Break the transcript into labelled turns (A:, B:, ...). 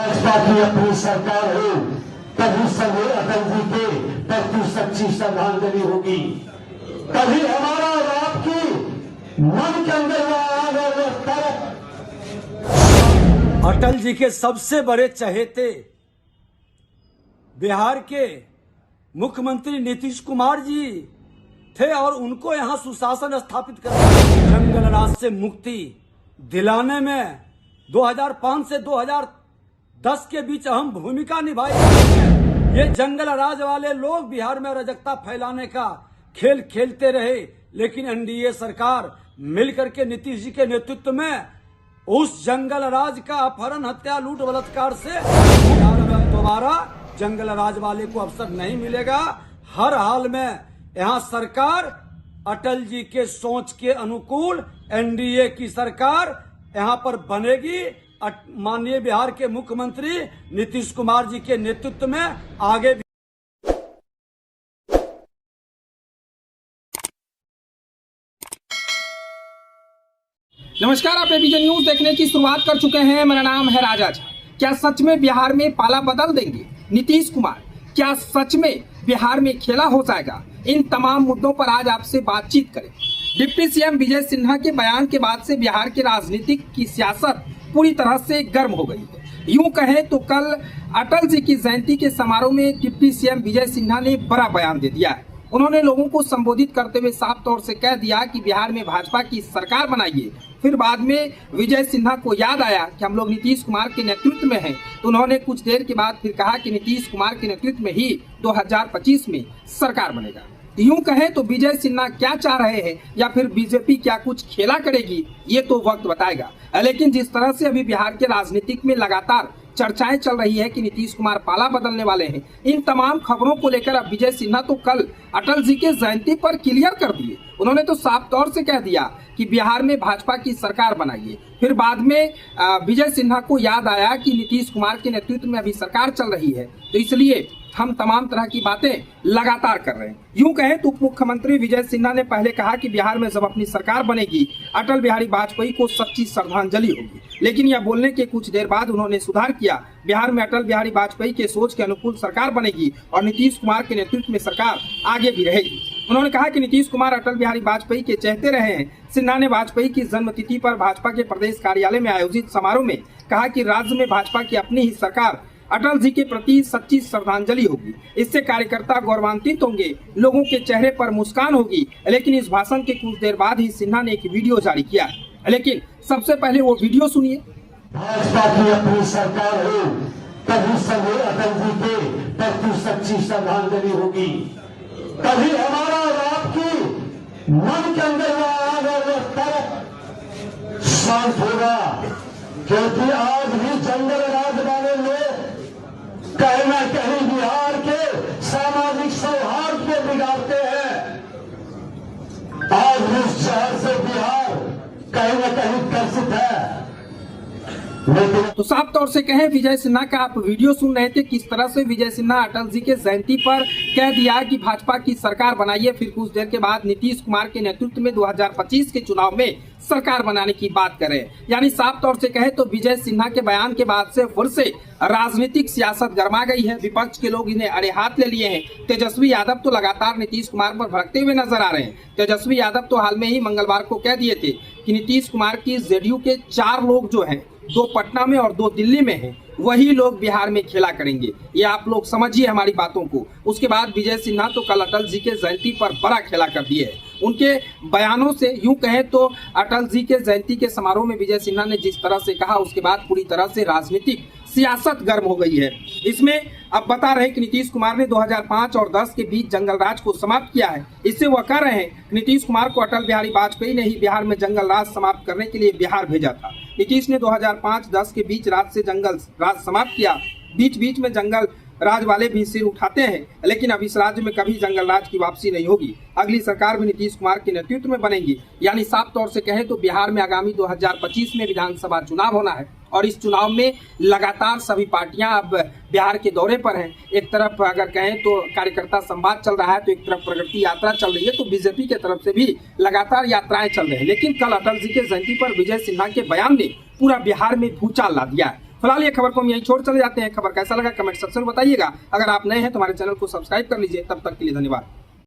A: भाजपा की अपनी सरकार हो तभी सभी अटल जी के प्रति सच्ची श्रद्धांजलि होगी, तभी हमारा और आपकी मन के अंदर आग और तरफ।
B: अटल जी के सबसे बड़े चहेते बिहार के मुख्यमंत्री नीतीश कुमार जी थे और उनको यहां सुशासन स्थापित कर जंगल राज से मुक्ति दिलाने में 2005 से 2010 के बीच अहम भूमिका निभाई। ये जंगल राज वाले लोग बिहार में अराजकता फैलाने का खेल खेलते रहे, लेकिन एनडीए सरकार मिलकर के नीतीश जी के नेतृत्व में उस जंगल राज का अपहरण, हत्या, लूट, बलात्कार से दोबारा जंगल राज वाले को अवसर नहीं मिलेगा। हर हाल में यहाँ सरकार अटल जी के सोच के अनुकूल एनडीए की सरकार यहाँ पर बनेगी। माननीय बिहार के मुख्यमंत्री नीतीश कुमार जी के नेतृत्व में आगे भी।
C: नमस्कार, आप एबीपी न्यूज देखने की शुरुआत कर चुके हैं। मेरा नाम है राजा झा। क्या सच में बिहार में पाला बदल देंगे नीतीश कुमार? क्या सच में बिहार में खेला हो जाएगा? इन तमाम मुद्दों पर आज आपसे बातचीत करें। डिप्टी सीएम विजय सिन्हा के बयान के बाद से बिहार के राजनीतिक की सियासत पूरी तरह से गर्म हो गई है। यूं कहें तो कल अटल जी की जयंती के समारोह में डिप्टी सीएम विजय सिन्हा ने बड़ा बयान दे दिया है। उन्होंने लोगों को संबोधित करते हुए साफ तौर से कह दिया कि बिहार में भाजपा की सरकार बनाइए। फिर बाद में विजय सिन्हा को याद आया कि हम लोग नीतीश कुमार के नेतृत्व में हैं, तो उन्होंने कुछ देर के बाद फिर कहा कि नीतीश कुमार के नेतृत्व में ही 2025 में सरकार बनेगा। यूं कहें तो विजय सिन्हा क्या चाह रहे हैं या फिर बीजेपी क्या कुछ खेला करेगी, ये तो वक्त बताएगा। लेकिन जिस तरह से अभी बिहार के राजनीतिक में लगातार चर्चाएं चल रही है कि नीतीश कुमार पाला बदलने वाले हैं, इन तमाम खबरों को लेकर अब विजय सिन्हा तो कल अटल जी के जयंती पर क्लियर कर दिए। उन्होंने तो साफ तौर से कह दिया कि बिहार में भाजपा की सरकार बनाइए। फिर बाद में विजय सिन्हा को याद आया कि नीतीश कुमार के नेतृत्व में अभी सरकार चल रही है, तो इसलिए हम तमाम तरह की बातें लगातार कर रहे हैं। यूं कहें तो उप मुख्यमंत्री विजय सिन्हा ने पहले कहा कि बिहार में जब अपनी सरकार बनेगी अटल बिहारी वाजपेयी को सच्ची श्रद्धांजलि होगी, लेकिन यह बोलने के कुछ देर बाद उन्होंने सुधार किया। बिहार में अटल बिहारी वाजपेयी के सोच के अनुकूल सरकार बनेगी और नीतीश कुमार के नेतृत्व में सरकार आगे भी रहेगी। उन्होंने कहा कि नीतीश कुमार अटल बिहारी वाजपेयी के चहेते रहे हैं। सिन्हा ने वाजपेयी की जन्मतिथि पर भाजपा के प्रदेश कार्यालय में आयोजित समारोह में कहा कि राज्य में भाजपा की अपनी ही सरकार, अटल जी के प्रति सच्ची श्रद्धांजलि होगी। इससे कार्यकर्ता गौरवान्वित होंगे, लोगों के चेहरे पर मुस्कान होगी। लेकिन इस भाषण के कुछ देर बाद ही सिन्हा ने एक वीडियो जारी किया। लेकिन सबसे पहले वो वीडियो सुनिए।
A: भाजपा की अपनी सरकार हो तभी सभी अटल जी के प्रति सच्ची श्रद्धांजलि होगी, तभी हमारा और आपकी मन के अंदर आग और तरफ शांत होगा। क्योंकि आज भी जंगल राज वाले लोग कहना कहीं बिहार के सामाजिक सौहार्द को बिगाड़ते हैं। आज इस शहर से बिहार कहीं न कहीं ग्रसित है।
C: तो साफ तौर से कहें, विजय सिन्हा का आप वीडियो सुन रहे थे, किस तरह से विजय सिन्हा अटल जी के जयंती पर कह दिया कि भाजपा की सरकार बनाइए। फिर कुछ देर के बाद नीतीश कुमार के नेतृत्व में 2025 के चुनाव में सरकार बनाने की बात करें। यानी साफ तौर से कहे तो विजय सिन्हा के बयान के बाद से फिर से राजनीतिक सियासत गर्मा गई है। विपक्ष के लोग इन्हें अड़े हाथ ले लिए हैं। तेजस्वी यादव तो लगातार नीतीश कुमार पर भड़कते हुए नजर आ रहे हैं। तेजस्वी यादव तो हाल में ही मंगलवार को कह दिए थे कि नीतीश कुमार की जेडीयू के 4 लोग जो हैं, 2 पटना में और 2 दिल्ली में हैं, वही लोग बिहार में खेला करेंगे। ये आप लोग समझिए हमारी बातों को। उसके बाद विजय सिन्हा तो कल अटल जी के जयंती पर बड़ा खेला कर दिए है। उनके बयानों से यूं कहें तो अटल जी के जयंती के समारोह में विजय सिन्हा ने जिस तरह से कहा, उसके बाद पूरी तरह से राजनीतिक सियासत गर्म हो गई है। इसमें अब बता रहे हैं कि नीतीश कुमार ने 2005 और 10 के बीच जंगल राज को समाप्त किया है। इससे वह कह रहे हैं कि नीतीश कुमार को अटल बिहारी वाजपेयी ने ही बिहार में जंगल राज समाप्त करने के लिए बिहार भेजा था। नीतीश ने 2005-10 के बीच राज से जंगल राज समाप्त किया। बीच बीच में जंगल राज वाले भी सिर उठाते हैं, लेकिन अब इस राज्य में कभी जंगल राज की वापसी नहीं होगी। अगली सरकार भी नीतीश कुमार के नेतृत्व में बनेगी। यानी साफ तौर से कहें तो बिहार में आगामी 2025 में विधानसभा चुनाव होना है और इस चुनाव में लगातार सभी पार्टियां अब बिहार के दौरे पर हैं। एक तरफ अगर कहें तो कार्यकर्ता संवाद चल रहा है, तो एक तरफ प्रगति यात्रा चल रही है, तो बीजेपी की तरफ से भी लगातार यात्राएं चल रही है। लेकिन कल अटल जी के जयंती पर विजय सिन्हा के बयान ने पूरा बिहार में भूचाल ला दिया है। फिलहाल ये खबर को हम यहीं छोड़ चले जाते हैं। खबर कैसा लगा कमेंट सेक्शन में बताइएगा। अगर आप नए हैं तो हमारे चैनल को सब्सक्राइब कर लीजिए। तब तक के लिए धन्यवाद।